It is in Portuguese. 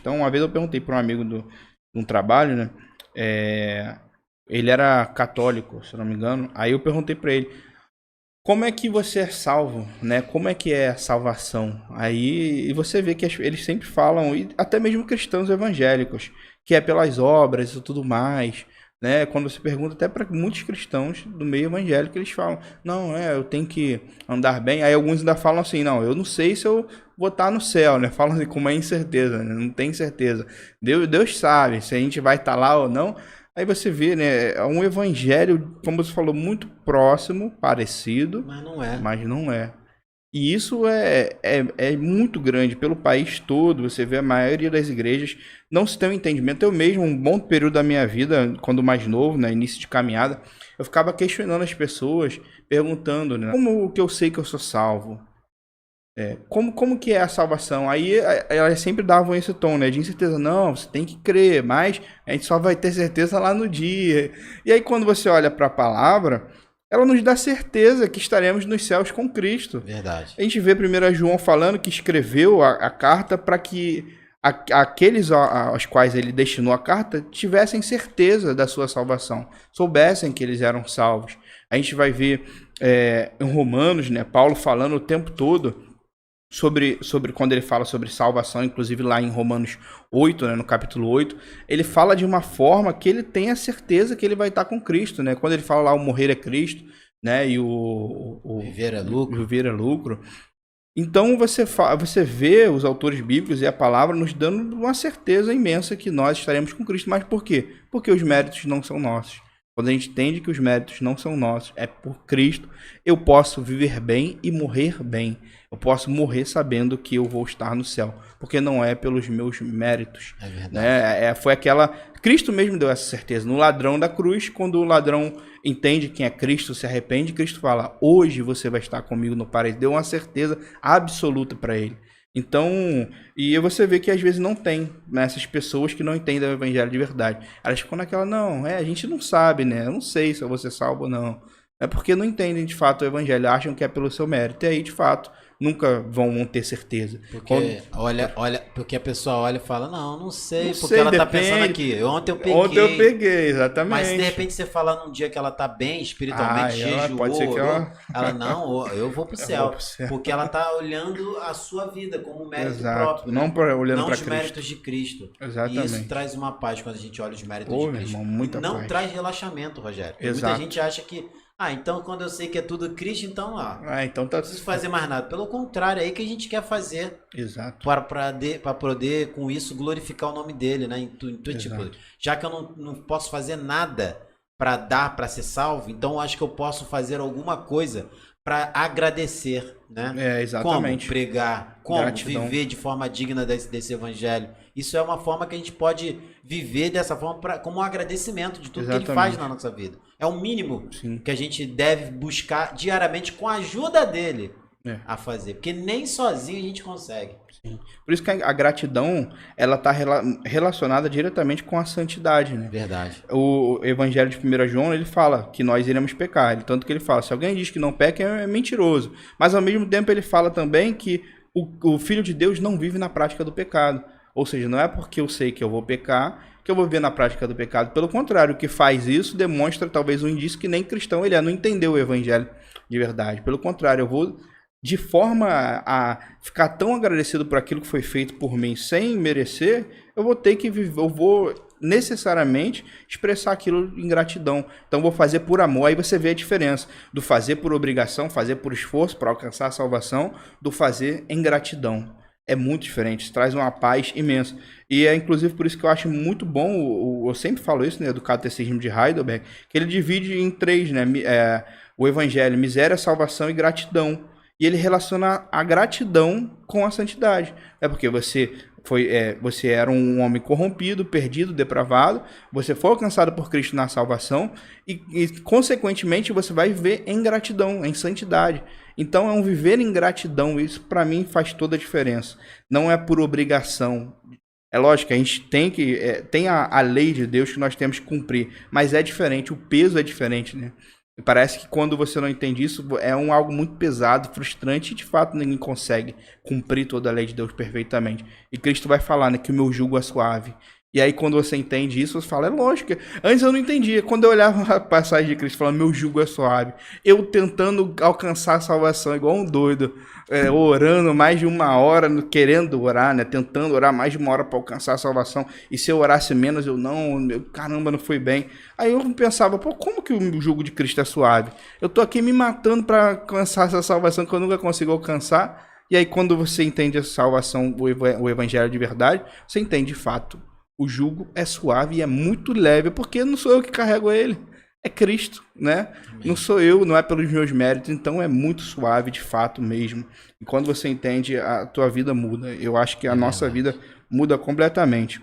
Então, uma vez eu perguntei para um amigo de um trabalho, né? Ele era católico, se eu não me engano. Aí eu perguntei para ele, como é que você é salvo, né? Como é que é a salvação? Aí e você vê que eles sempre falam, e até mesmo cristãos evangélicos, que é pelas obras e tudo mais, né? Quando você pergunta até para muitos cristãos do meio evangélico, eles falam, não, eu tenho que andar bem. Aí alguns ainda falam assim, não, eu não sei se eu vou estar no céu, né? Falam assim, com uma incerteza, né? Não tem certeza. Deus sabe se a gente vai estar lá ou não. Aí você vê, né? É um evangelho, como você falou, muito próximo, parecido, Mas não é. mas não é. E isso é muito grande pelo país todo. Você vê a maioria das igrejas não se tem um entendimento. Eu mesmo, um bom período da minha vida, quando mais novo, né, início de caminhada, eu ficava questionando as pessoas, perguntando, né, como que eu sei que eu sou salvo? Como que é a salvação? Aí elas sempre davam esse tom, né? De incerteza, não, você tem que crer, mas a gente só vai ter certeza lá no dia. E aí quando você olha para a palavra, ela nos dá certeza que estaremos nos céus com Cristo. Verdade. A gente vê 1 João falando que escreveu a carta para que aqueles aos quais ele destinou a carta tivessem certeza da sua salvação, soubessem que eles eram salvos. A gente vai ver em Romanos, né, Paulo falando o tempo todo sobre quando ele fala sobre salvação, inclusive lá em Romanos 8, né, no capítulo 8, ele fala de uma forma que ele tem a certeza que ele vai estar com Cristo, né? Quando ele fala lá o morrer é Cristo, né, e o Viver é lucro. viver é lucro. Então você vê os autores bíblicos e a palavra nos dando uma certeza imensa que nós estaremos com Cristo. Mas por quê? Porque os méritos não são nossos. Quando a gente entende que os méritos não são nossos, é por Cristo, eu posso viver bem e morrer bem. Eu posso morrer sabendo que eu vou estar no céu, porque não é pelos meus méritos. É verdade. Né? Foi aquela... Cristo mesmo deu essa certeza. No ladrão da cruz, quando o ladrão entende quem é Cristo, se arrepende, Cristo fala, hoje você vai estar comigo no paraíso. Deu uma certeza absoluta para ele. Então, e você vê que às vezes não tem, né, essas pessoas que não entendem o evangelho de verdade. Elas ficam naquela, não, a gente não sabe, né? Eu não sei se eu vou ser salvo ou não. É porque não entendem de fato o evangelho, acham que é pelo seu mérito. E aí, de fato, nunca vão ter certeza. Porque porque a pessoa olha e fala, não sei, Não porque sei, ela tá depende. pensando aqui. Ontem eu peguei. Ontem eu peguei, exatamente. Mas se de repente você fala num dia que ela tá bem espiritualmente, jejuou, pode ser que ela não, eu vou pro eu céu. vou pro céu. Porque ela tá olhando a sua vida como um mérito Exato. próprio. Não Né? olhando não para os Cristo. méritos de Cristo. Exatamente. E isso traz uma paz quando a gente olha os méritos Pô, de meu Cristo. irmão, muita E não paz. traz relaxamento, Rogério. Exato. Muita gente acha que, então quando eu sei que é tudo Cristo, então então tá... não preciso fazer mais nada. Pelo contrário, é aí que a gente quer fazer. Exato. Para poder, com isso, glorificar o nome dele, né? Tipo, já que eu não posso fazer nada para dar, para ser salvo, então eu acho que eu posso fazer alguma coisa para agradecer, né? Exatamente. Como pregar, como Gratidão. viver de forma digna desse evangelho. Isso é uma forma que a gente pode viver dessa forma como um agradecimento de tudo que ele faz na nossa vida. É o mínimo que a gente deve buscar diariamente com a ajuda dele a fazer, porque nem sozinho a gente consegue. Sim. Por isso que a gratidão, ela está relacionada diretamente com a santidade, né? Verdade. O Evangelho de 1 João, ele fala que nós iremos pecar. Tanto que ele fala, se alguém diz que não peca, é mentiroso. Mas ao mesmo tempo ele fala também que o Filho de Deus não vive na prática do pecado. Ou seja, não é porque eu sei que eu vou pecar que eu vou viver na prática do pecado. Pelo contrário, o que faz isso demonstra talvez um indício que nem cristão ele não entendeu o Evangelho de verdade. Pelo contrário, eu vou... de forma a ficar tão agradecido por aquilo que foi feito por mim sem merecer, eu vou ter que viver, eu vou necessariamente expressar aquilo em gratidão. Então vou fazer por amor. Aí você vê a diferença do fazer por obrigação, fazer por esforço para alcançar a salvação, do fazer em gratidão. É muito diferente, isso traz uma paz imensa. E é inclusive por isso que eu acho muito bom, eu sempre falo isso, né, do Catecismo de Heidelberg, que ele divide em 3, né, o Evangelho, miséria, salvação e gratidão. E ele relaciona a gratidão com a santidade. É porque você era um homem corrompido, perdido, depravado. Você foi alcançado por Cristo na salvação. E consequentemente, você vai viver em gratidão, em santidade. Então, é um viver em gratidão. Isso, para mim, faz toda a diferença. Não é por obrigação. É lógico que a gente tem a lei de Deus que nós temos que cumprir. Mas é diferente, o peso é diferente, né? E parece que quando você não entende isso, é algo muito pesado, frustrante, e de fato ninguém consegue cumprir toda a lei de Deus perfeitamente. E Cristo vai falar, né, que o meu jugo é suave. E aí quando você entende isso, você fala, é lógico. Antes eu não entendia. Quando eu olhava a passagem de Cristo falando, meu jugo é suave, eu tentando alcançar a salvação igual um doido, orando mais de uma hora, querendo orar, né, tentando orar mais de uma hora para alcançar a salvação. E se eu orasse menos, caramba, não foi bem. Aí eu pensava, pô, como que o jugo de Cristo é suave? Eu tô aqui me matando para alcançar essa salvação que eu nunca consigo alcançar. E aí quando você entende a salvação, o evangelho de verdade, você entende de fato. O jugo é suave e é muito leve, porque não sou eu que carrego ele, é Cristo, né? Amém. Não sou eu, não é pelos meus méritos, então é muito suave de fato mesmo. E quando você entende, a tua vida muda. Eu acho que a nossa vida muda completamente.